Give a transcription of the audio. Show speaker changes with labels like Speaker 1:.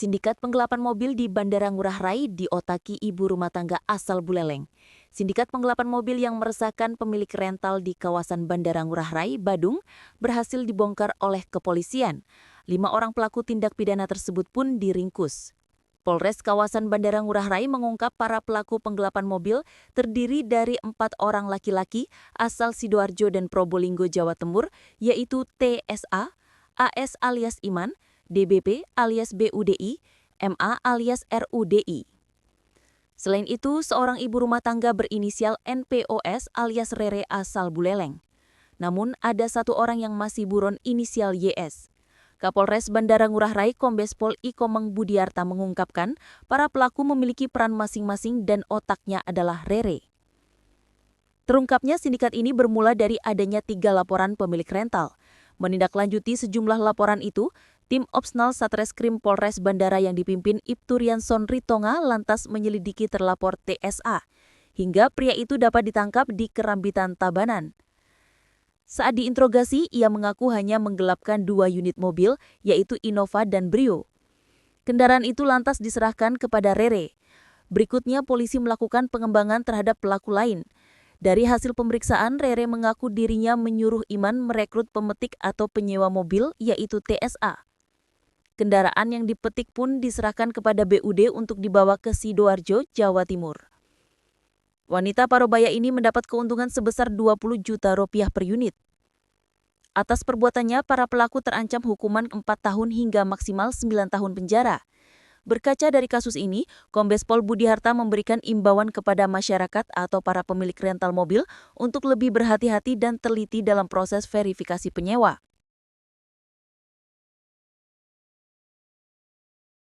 Speaker 1: Sindikat penggelapan mobil di Bandara Ngurah Rai diotaki ibu rumah tangga asal Buleleng. Sindikat penggelapan mobil yang meresahkan pemilik rental di kawasan Bandara Ngurah Rai, Badung, berhasil dibongkar oleh kepolisian. 5 orang pelaku tindak pidana tersebut pun diringkus. Polres kawasan Bandara Ngurah Rai mengungkap para pelaku penggelapan mobil terdiri dari 4 orang laki-laki asal Sidoarjo dan Probolinggo, Jawa Timur, yaitu TSA, AS alias Iman, DBP alias BUDI, MA alias RUDI. Selain itu, seorang ibu rumah tangga berinisial NPOS alias Rere asal Buleleng. Namun, ada 1 orang yang masih buron inisial YS. Kapolres Bandara Ngurah Rai Kombes Pol Ikomeng Budiarta mengungkapkan, para pelaku memiliki peran masing-masing dan otaknya adalah Rere. Terungkapnya sindikat ini bermula dari adanya 3 laporan pemilik rental. Menindaklanjuti sejumlah laporan itu, tim Opsnal Satreskrim Polres Bandara yang dipimpin Ibtu Rianson Ritonga lantas menyelidiki terlapor TSA, hingga pria itu dapat ditangkap di Kerambitan Tabanan. Saat diinterogasi, ia mengaku hanya menggelapkan 2 unit mobil, yaitu Innova dan Brio. Kendaraan itu lantas diserahkan kepada Rere. Berikutnya, polisi melakukan pengembangan terhadap pelaku lain. Dari hasil pemeriksaan, Rere mengaku dirinya menyuruh Iman merekrut pemetik atau penyewa mobil, yaitu TSA. Kendaraan yang dipetik pun diserahkan kepada BUD untuk dibawa ke Sidoarjo, Jawa Timur. Wanita parubaya ini mendapat keuntungan sebesar 20 juta rupiah per unit. Atas perbuatannya, para pelaku terancam hukuman 4 tahun hingga maksimal 9 tahun penjara. Berkaca dari kasus ini, Kombes Pol Budiarta memberikan imbauan kepada masyarakat atau para pemilik rental mobil untuk lebih berhati-hati dan teliti dalam proses verifikasi penyewa.